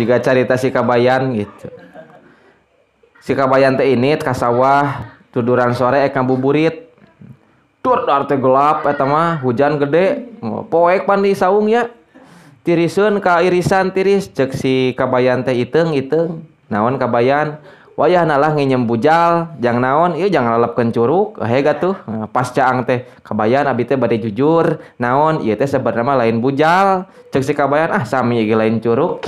Jika carita si Kabayan gitu. Si Kabayan teh ini ka sawah tuduran sore ngabuburit. Tur teh gelap eta mah hujan gede. Poek pan di saung ya. Tiriseun ka irisan tiris cek si Kabayan teh iteung. Naon Kabayan? Wayah nalah nginjem bujal, jang naon, ieu jang lalapkeun curug, hega tuh. Pas caang teh Kabayan abi teh bade jujur, naon ieu teh sebenarnya mah lain bujal. Cek si Kabayan, ah sami ge lain curug.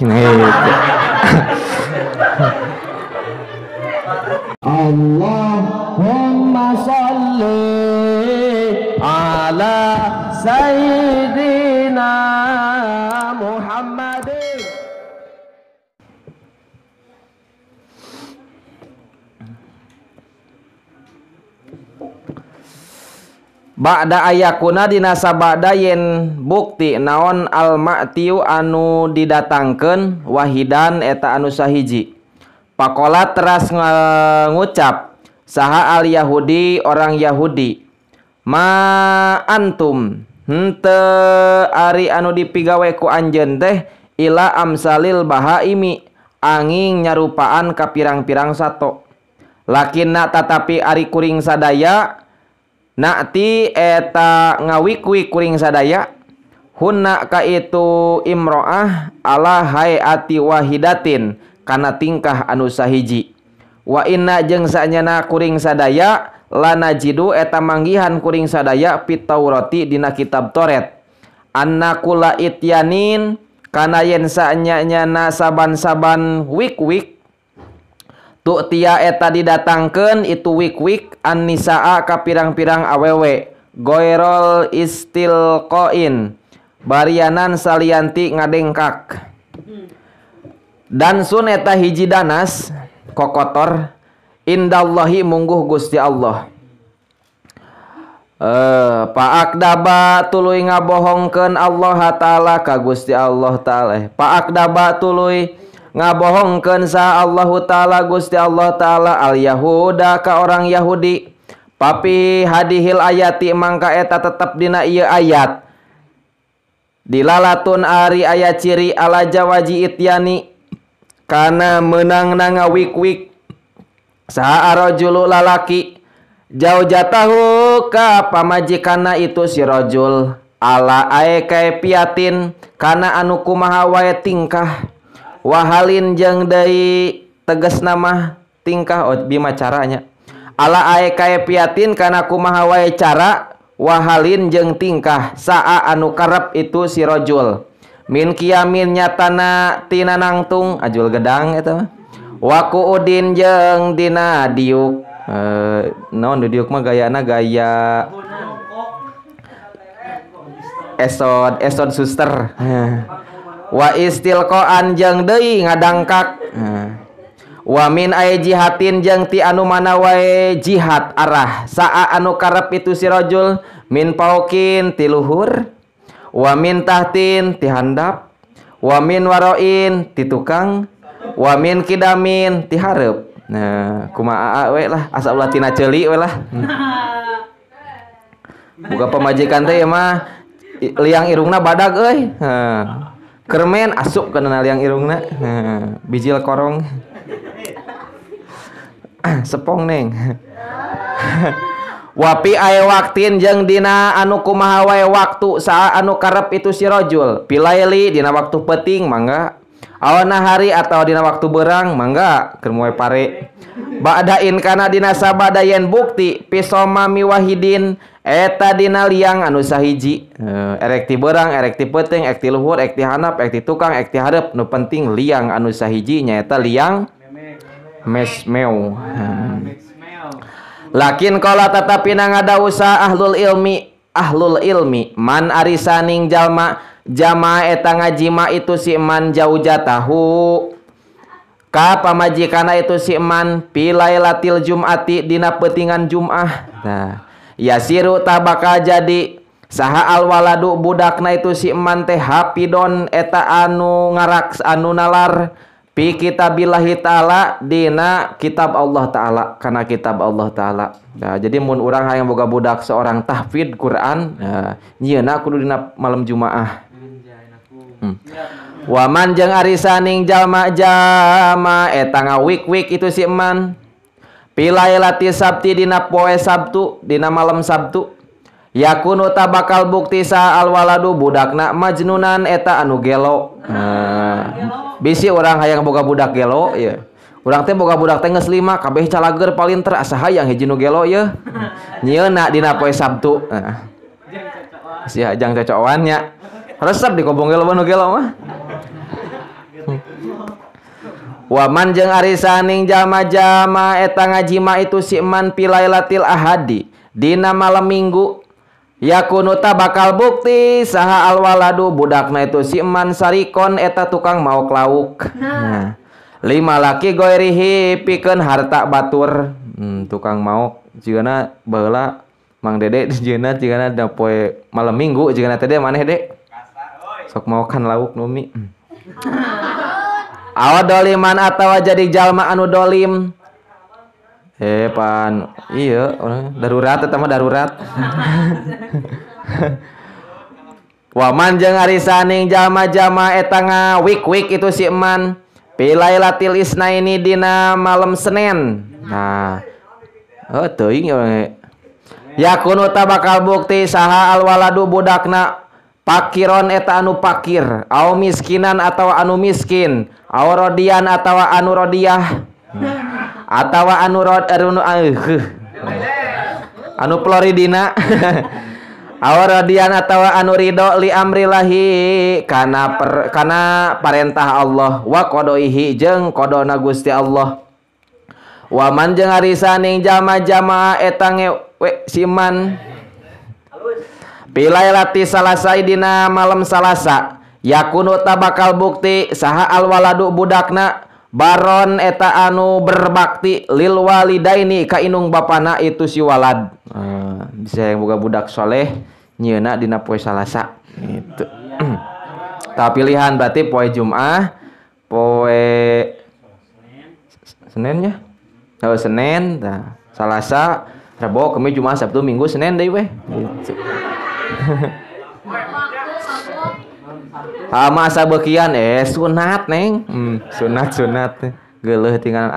Allahumma sholli ala sayyidina Muhammadin. Ba'da ayakuna dina sabada yen bukti naon al-ma'tiu anu didatangkeun wahidan eta anu sahiji. Pakola teras ngucap saha al Yahudi orang Yahudi. Ma antum henteu ari anu dipigawe ku anjeun teh ila amsalil bahaimi anging nyarupaan ka pirang-pirang sato. Lakinna tatapi ari kuring sadaya nakti eta ngawik-wik kuring sadaya hunna ka itu imro'ah ala hayati wahidatin kana tingkah anu sahiji. Wa inna jeung saenyana kuring sadaya lanajidu eta manggihan kuring sadaya fit Taurati dina kitab Toret anna kula ityanin kana yen saenyana saban-saban wik-wik tu tia eta didatangkeun itu wik-wik an-nisaa ka pirang-pirang awewe goirol istilqain barianan salianti ngadengkak. Dan sun eta hiji danas kokotor indallahi mungguh Gusti Allah. Paakdaba tuluy ngabohongkeun Allah taala ka Gusti Allah taala. Paakdaba tuluy ngabohongkeun sa Allah taala Gusti Allah taala al yahuda ka orang Yahudi. Papi hadihil ayati mangka eta tetep dina ieu ayat. Dilalatun ari aya ciri ala jawaji ityani kana meunang ngawik-wik saha arajulu lalaki jaujatahu ka pamajikanna itu si rajul ala ae kaifiatin kana anu kumaha wae tingkah wahalin jeung deui tegasna mah tingkah bima caranya ala ae kaifiatin kana kumaha wae cara wahalin jeung tingkah saa anu karep itu si rajul min kiamin nyatana tina nangtung ajul gedang eta waku udin jeung dina diuk naon diuk mah gayana gaya esod suster wa istilqaan jeung deui ngadangkak wa min ay jihatin jeung ti anu mana wae jihad arah saa anu karep itu si rajul min paukin ti luhur wa min tahtin ti handap wa min waroin ti tukang wa min kidamin ti hareup. Nah kumaha we lah asa ulah tina ceuli we lah. Buka pamajikan teh mah liang irungna badag euy. Kermen asup kana liang irungna. Bijil korong. Sepong neng. Wapi aya waktin jeung dina anu kumaha wae waktu saa anu karep itu si rajul pilaili dina waktu peuting mangga awana hari atau dina waktu beurang mangga keur moe pare ba'dain kana dina sabadayen bukti pisoma miwahidin eta dina liang anu sahiji erek ti beurang erek ti peuting erek ti luhur erek ti handap erek ti tukang erek ti hareup nu penting liang anu sahiji nyaeta liang mesmeu. Lakin kala tetapi nangadaosa ahlul ilmi man arisaning jalma jama eta ngajima itu si man jaujatahu ka pamajikana itu si man pilailatil jumati dina peutingan Jumat. Nah yasiru tabaka jadi saha al waladu budakna itu si man teh hafidon eta anu ngarak anu nalar Pi kitabillahi ta'ala dina kitab Allah ta'ala, karena kitab Allah ta'ala. Nah, jadi mun urang hayang boga budak seorang tahfidz Quran, nah, nyieuna kudu dina malam Jumaah. Waman jeung ari saning jalma-jalma eta ngawik-wik itu si eman pilailati sabti dina poe Sabtu dina malam Sabtu yakunu tabakal bukti sa alwaladu budakna majnunan eta anu gelo. Bisi orang hayang boga budak gelo ya. Urang teh boga budak teh geus 5 kabeh calager palinter asa hayang hiji nu gelo ya. Nyieuna dina poe Sabtu. Si hajang cocokan nya. Resep di kobong gelo nu gelo mah. Waman jeung ari saning jalma-jalma eta ngajima itu si eman pilailatil ahadi dina malam Minggu yakunu bakal bukti saha alwaladu budakna itu si eman sarikon eta tukang maok lauk. Nah, 5 laki goirihi pikeun harta batur. Tukang maok jigana baheula Mang Dede jigana da poe malam Minggu jigana teh maneh Dek sok maokan lauk numi. Awa doliman atawa jadi jalma anu dolim. Pan iya darurat eta mah darurat. Waman jeung ari saning jalma-jalma eta ngawik-wik itu si eman pilailatil isnaini dina malam Senin. Nah teuing yakunu bakal bukti saha alwaladu budakna pakiron eta anu pakir au miskinan atawa anu miskin au rodian atawa anu rodiah atawa anu ploridina au rodian atawa anu ridho li amrillahi kana parentah Allah wa qadaihi jeung qadona Gusti Allah. Waman jeung ari saning jama-jama eta ngewe siman pilailati Salasa dina malam Salasa yakunu bakal bukti saha alwaladu budakna baron eta anu berbakti lil walidaini ka inung bapana itu si walad. Bisa yang boga budak soleh nyieuna dina poe Salasa gitu. Tah pilihan berarti poe Jumat, poe Senin nya. Oh Senin, tah Salasa, Rebo, Kamis, Jumat, Sabtu, Minggu, Senin deui weh. Gitu. Masa bekian sunat neng sunat geuleuh tinggal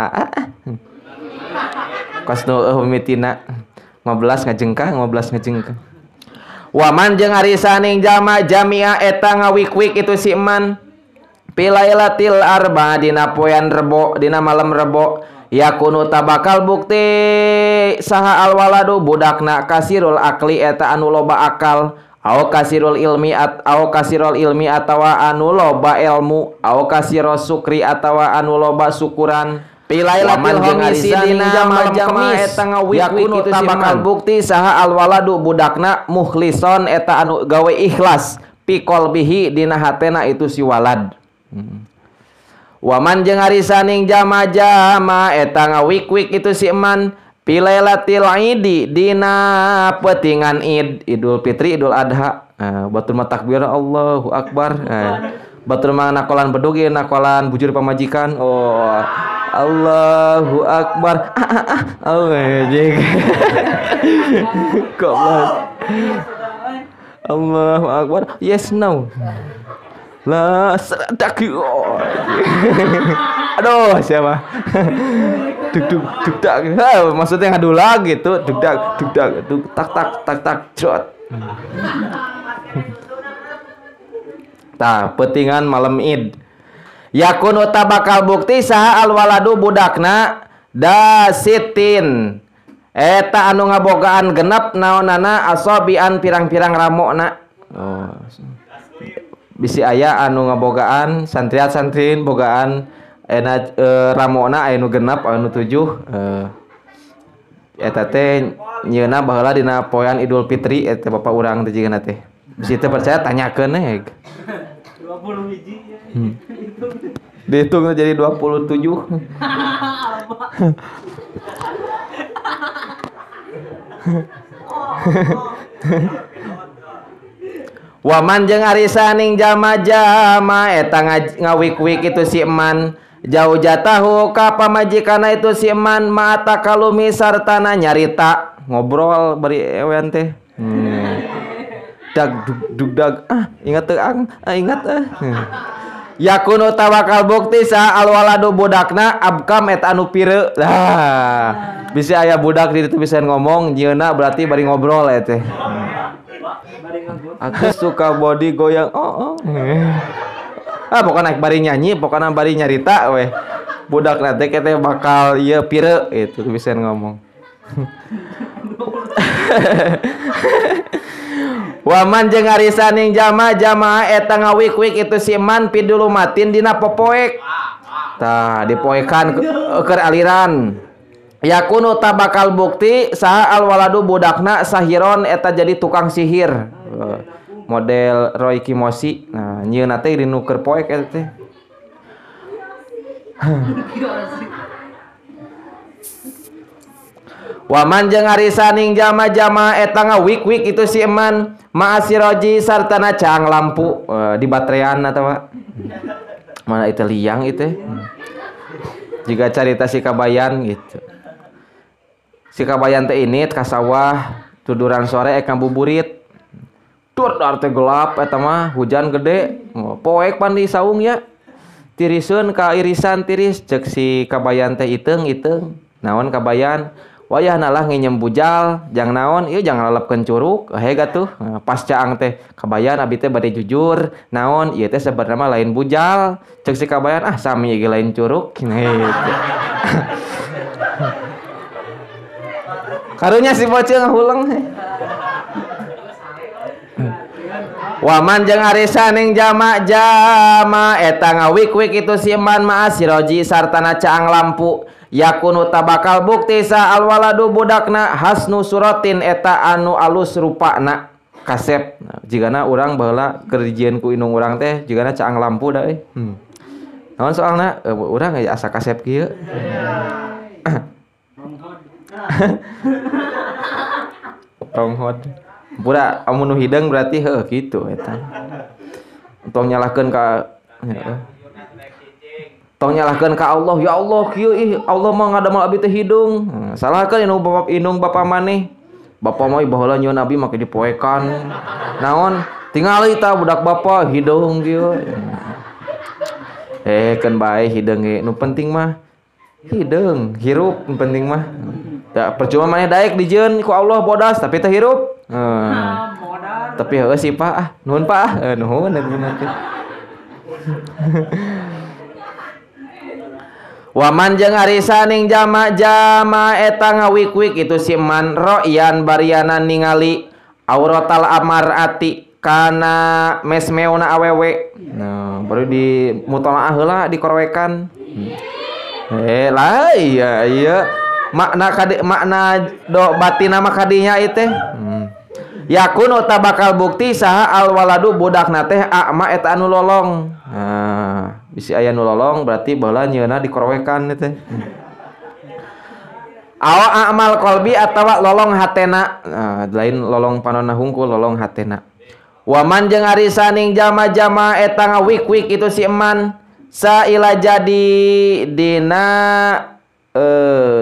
kos nu mitina 15 ngajengkah. Waman jeung ari saning jalma jamiah eta ngawik-wik itu si eman pilailatil arba dina poean Rebo dina malam Rebo yakunu bakal bukti saha alwaladu budakna kasirul akli eta anu loba akal au kasirul ilmi atawa anu loba ilmu au kasiro sukri atawa anu loba syukuran pilailatil hamisi dina malam Kamis eta ngawik-wik itu bakal bukti saha alwaladu budakna muhlison eta anu gawe ikhlas fi qalbihi dina hatena itu si walad. Waman jeung ari saning jama-jama eta ngawik-wik itu si eman pilailatil idi dina peutingan Idul Fitri Idul Adha. Batur mah takbir Allahu Akbar. Batur mah nakolan bedugi nakolan bujur pamajikan. Oh Allahu Akbar. Oh jeng. Kok Allahu Akbar. Yes no. La serak. Aduh siapa? Duk tak. Maksudnya ngadu lagi gitu. Duk tak jot. Tah peutingan malam Id. Yakunu bakal bukti saha alwaladu budakna dasitin eta anu ngabogaan genep naonana asabian pirang-pirang ramona. Oh. Bisi aya anu ngabogaan santriat-santrin bogaan ramona anu genep anu 7 eta teh nyieuna baheula dina poean Idul Fitri eta bapak urang teh jigeuna teh. Bisi teh percaya tanyakeun 20 hiji ya. Dihitung jadi 27. Waman jeung ari saning jalma-jalma eta ngawik-wik itu si eman jauh jatahu ka pamajikana itu si eman mata kalumi sartana nyarita ngobrol bari ewen teh. Dag dug dag ingat teu ingat yakunu tawakal bukti sa alwaladu budakna abkam eta anu pireu. Lah bisa aya budak di ditu bisa ngomong nyeuna berarti bari ngobrol teh. Aku suka body goyang. Pokoknya naik bari nyanyi, pokoknya bari nyarita weh. Budak nanti kita bakal ieu pireu itu bisa ngomong. Waman jeung arisaning jamaah eta ngawik-wik itu si man pidulu matin dina popoek. Tah dipoekan keur aliran. Yakunu tabakal bukti saha alwaladu budakna sahiron eta jadi tukang sihir. Model Roy Kimoshi. Nah, nyieuna teh dinu keur poek eta teh. Waman jeung arisaning jama-jama eta ngawik-wik itu si eman ma'asiroji sartana cang lampu di baterean atawa mana itu liang itu jika carita si kabayan gitu. Si kabayan teh ini ka sawah tuduran sore eka buburit tur teh gelap eta mah hujan gede poek pan di saung ya tiriseun ka irisan tiris cek si kabayan teh iteung naon kabayan wayah nalah nginjem bujal jang naon ieu jang lalapkeun curug hega tuh pas caang teh kabayan abi teh bade jujur naon ieu teh sebenarnya mah lain bujal cek si kabayan sami ge lain curug gitu. Karunya si bocil ngahuleng. Waman jeung arisaning jama eta ngawik-wik itu si man ma'asiroji sartana caang lampu yakunu tabakal bukti sa alwaladu budakna hasnu suratin eta anu alus rupana kasep. Nah, jigana urang baheula keur dijieun ku indung urang teh jigana caang lampu da euy. Naon soalna urang aya asa kasep kieu. Ronghod. Pura amun nu hideung berarti heuh kitu eta. Tong nyalahkeun ka tong nyalahkeun ka Allah, ya Allah kieu Allah mah ngadamel abi teh hidung. Salahkeun indung bapa maneh. Bapa mah baheula nyieun abi make dipoekan. Naon? Tingali ta budak bapa hidung kieu. Keun bae hidung ge nu penting mah hidung, hirup nu penting mah. Da percuma maneh daek dijieun ku Allah bodas tapi teh hirup. Tapi heuh sih Pak nuhun Pak nuhun nanti. Waman jeung arisaning jama eta ngawik-wik itu si man ro'yan bariana ningali auratal amarati kana mesmeuna awewe. Nah, baru di mutolaah heula dikorowekan. Lah iya makna do batina mah kadinya ieu teh. Yakunu tabakal bukti saha alwaladu budakna teh a'ma eta anu lolong. Nah, bisi aya nu lolong berarti baheula nyieunna dikorowekan teh. Awa a'mal qalbi atawa lolong hatena. Nah, lain lolong panonna hungkul lolong hatena. Waman jeung arisaning jama-jama eta ngawik-wik itu si eman saila jadi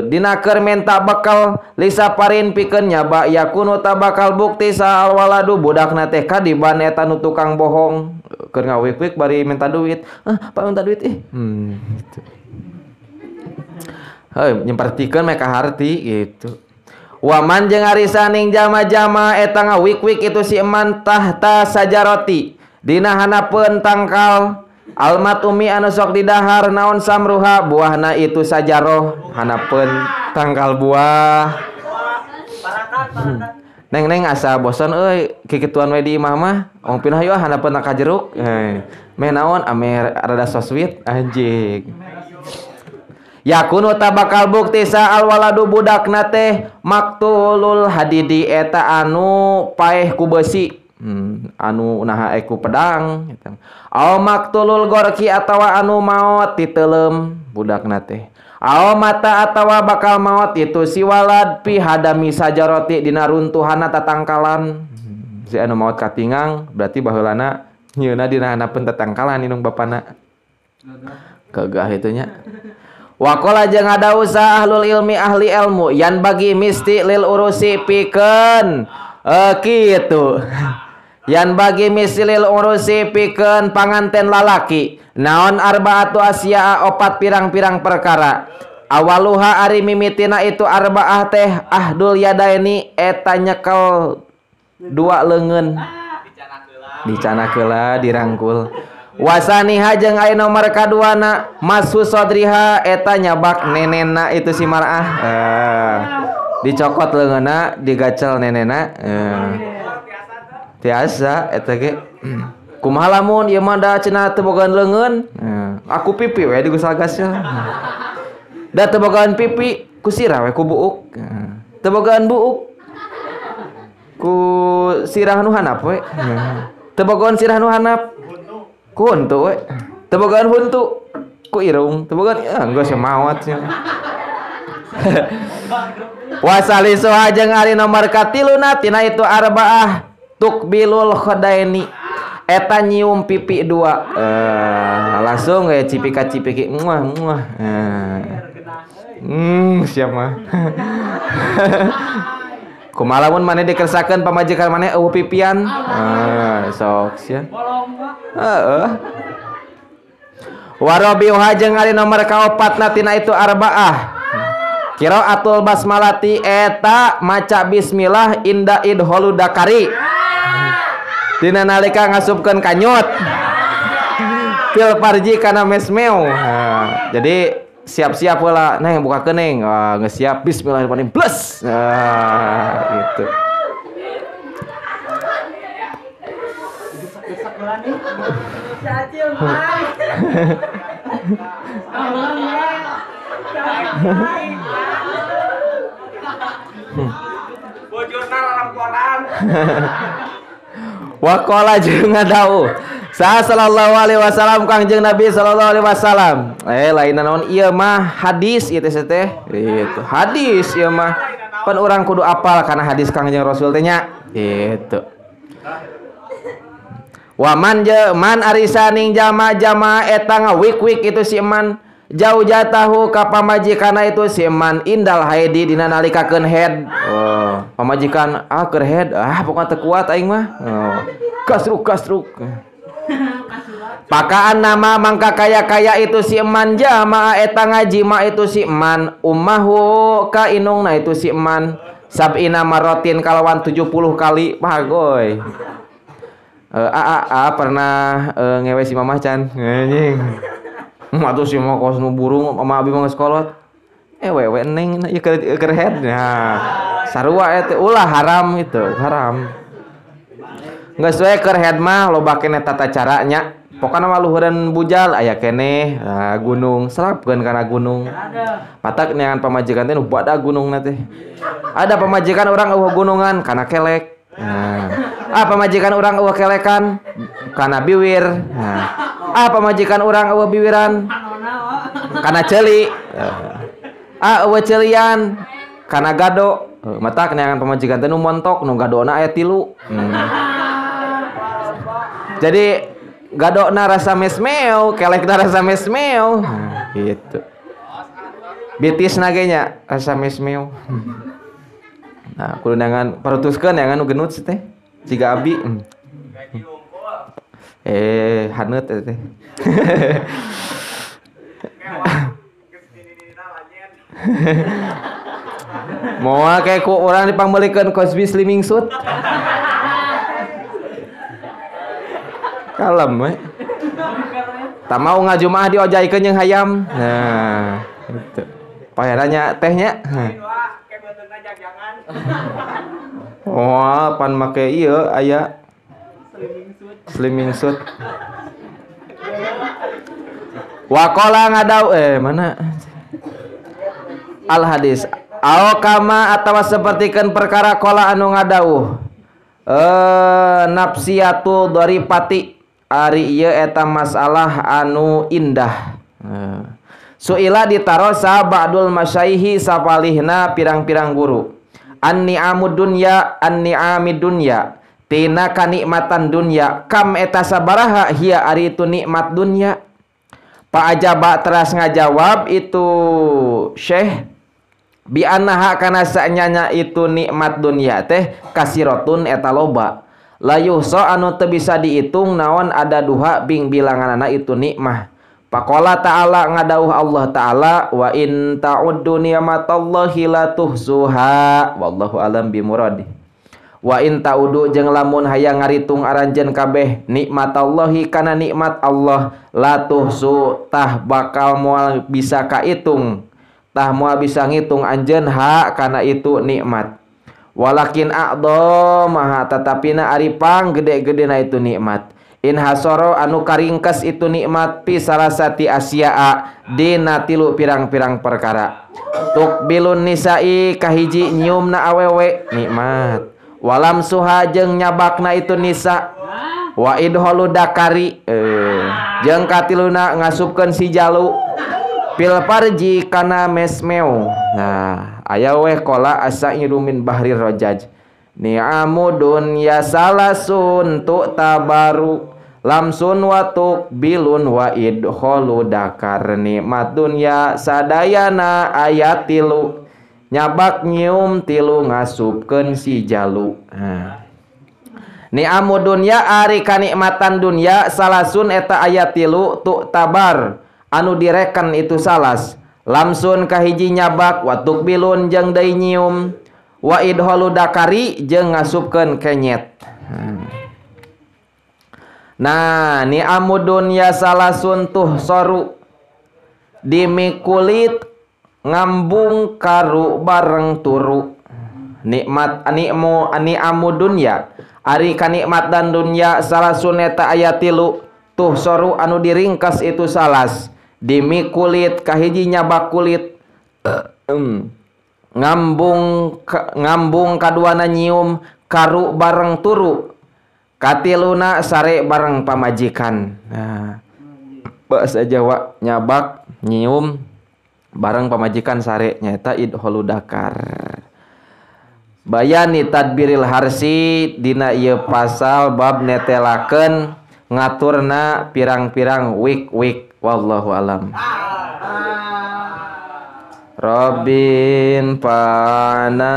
dina keur menta bekal lisaparin pikeun nyaba yakunu tabakal bukti sa alwaladu budakna teh kadiban eta nu tukang bohong keur ngawik-wik bari minta duit Pak minta duit gitu. Nyempertikeun meka harti gitu. Waman jeung arisaning jama-jama eta ngawik-wik itu si eman tahta sajaroti dina hanapeun tangkal almatumi anu sok didahar naon samruha buahna itu sajaroh hanapeun tangkal buah. Neng asa bosan euy kikituan we di imah mah ong pinah yeuh hanapeun ka jeruk. Meh naon ame rada so sweet anjing. Yakunu tabakal bukti sa alwaladu budakna teh maktulul hadidi eta anu paeh ku besi. Anu naha ku pedang gitu. Aw maktulul gorki atawa anu maot diteuleum budakna teh. Aw mata atawa bakal maot itu si walad pi hadami sajaroti dina runtuhanna tatangkalan. Si anu maot katingang berarti baheulana nyieunna dina hanapeun tatangkalan indung bapana. Kegah itu nya. Waqala jeung ngadausa ahlul ilmi ahli ilmu yan bagi misti lil urusi pikeun kitu. Yan bagi misilil urusi pikeun panganten lalaki naon arbaatu asya'a opat pirang-pirang perkara. Awaluha ari mimitina itu arba'ah teh ahdul yadaini eta nyekel dua leungeun dicanakeula dirangkul. Wasaniha jeung aya nomor kaduana masu sodriha eta nyabak nenena itu si mar'ah. Dicokot leungeunna digacel nenena. Tiasa eta ge. Kumaha lamun ieu mah da cenah teu bogaan leungeun? Aku pipi we di gusagasnya. Da teu bogaan pipi ku sirah we ku buuk. Teu bogaan buuk ku sirah nu handap we. Teu bogaan sirah nu handap ku huntu we. Teu bogaan huntu ku irung. Teu bogaan geus maot nya. Wasalisuha jeung ari nomor katiluna tina itu arba'ah tukbilul khadaini eta nyium pipi dua. Langsung kayak cipika-cipiki muah. Siapa? Kumaha lamun maneh dikersakeun pamajikan maneh eueuh pipian? Sok sia. Warabiuha jeung ari nomor kaopatna tina itu arba'ah qiraatul basmalati eta maca bismillah inda idholu dakari dina nalika ngasupkeun kanyut fil farji kana mesmeo. Jadi siap-siap heula neng buka kening geus siap bismillahirrahmanirrahim plus gitu. Bojorna lalamporan. Waqala jeung ngadau sa sallallahu alaihi wasallam Kangjeng Nabi sallallahu alaihi wasallam. Lain naon ieu mah hadis ieu teh gitu. Hadis ieu mah pan urang kudu apal kana hadis Kangjeng Rasul teh nya gitu. Wa man arisaning jama-jama eta ngawik-wik itu si eman jauh jatahu ka pamajikanna itu si eman indal haidi dina nalikakeun head. Pamajikan keur head pokona teu kuat aing mah. Kasruk. Pakaan nama mangka kaya itu si eman jama eta ngajima itu si eman ummahu ka inungna itu si eman sab'ina marotin kalawan 70 kali pagoy. Pernah ngewe si mamah can anjing. Atuh si mah kos nu burung sama abi mah geus kolot. Wewe neng ieu keur head. Nah, sarua eta ulah haram itu, haram. Geus we keur head mah loba keneh tata caranya. Pokona mah luhureun bujal aya keneh gunung, serapkeun kana gunung. Patak neangan pamajikan teh nu bada gunungna teh. Ada pamajikan urang eueuh gunungan kana kelek. Pamajikan orang eueuh kelekan kana biwir. Pamajikan orang eueuh biwiran kana ceuli. Eueuh ceulian kana gado. Mata keneangan pamajikan teh nu montok nu gadona aya 3. Jadi gadona rasa mesmeo, kelekna rasa mesmeo. Gitu. Bitisna ge nya rasa mesmeo. Nah, kudu nangan parutuskeun nangan nu genut teh. Siga abi. Haneut teh. Moal kayak ku urang dipangbelikeun Cosby Slimming Suit. Kalem we. Tak mau ngajumaah diojaikeun jeung hayam. Nah, gitu. Paheranya tehnya. Pan make ieu aya slimming suit. Waqala ngadau mana al hadis au kama atawa sapertikeun perkara qala anu ngadauh nafsiyatu dharipati ari ieu eta masalah anu indah. Suila ditarosa ba'dul masyaihi sapalihna pirang-pirang guru. An-ni'amud dunya an-ni'amid dunya tina kanikmatan dunya kam eta sabaraha hiya ari itu nikmat dunya. Pa ajaba teras ngajawab itu Syekh bi annaha kana sanyanya itu nikmat dunya teh kasirotun eta loba. layuhsa anu teu bisa diitung naon ada duha bing bilanganana itu nikmah. Faqala ta'ala ngadauh Allah ta'ala wa in ta'uddu ni'matallahi la tuhsuha wallahu alam bimurad. Wa in ta'uddu jeung lamun hayang ngaritung aranjeun kabeh nikmatallahi kana nikmat Allah la tuhsu tah bakal moal bisa kaitung tah moal bisa ngitung anjeun ha kana itu nikmat. Walakin a'dhamaha tatapina ari panggede-gedena itu nikmat. In hasoro anu karingkes itu nikmat pi salasati asya'a dina tilu pirang-pirang perkara. Tukbilun nisa'i kahiji nyiumna awewe nikmat. Walam suha jeung nyabakna itu nisa. Wa idholu dakari jeung katiluna ngasupkeun si jalu. Pil parji kana mesmeo. Nah, aya weh qala asairu min bahri rajaj. Ni'amudun ya salasun tu tabaru lamsun wa tuqbilun wa idkholu dakar nikmat dunya sadayana ayat tilu nyabak nyium tilu ngasupkeun si jalu. Ni'amud dunya ari kanikmatan dunya salasun eta ayat tilu tu tabar anu direken itu salas lamsun kahiji nyabak wa tuqbilun jeung deui nyium wa idkholu dakari jeung ngasupkeun kenyet. Nah, ni'amud dunya salasun tuh soru dimikulit ngambung karu bareng turu. Nikmat ni'amud dunya ari kanikmat dan dunya salasun eta aya tilu tuh soru anu diringkas itu salas dimikulit kahiji nyabak kulit ngambung kaduana nyium karu bareng turu katiluna sare bareng pamajikan. Nah, bahasa Jawa nyabak nyium bareng pamajikan sare nyaeta idkholu dakar. Bayani tadbiril harsi dina ieu pasal bab netelakeun ngaturna pirang-pirang wik-wik wallahu alam. Rabbin fa'ana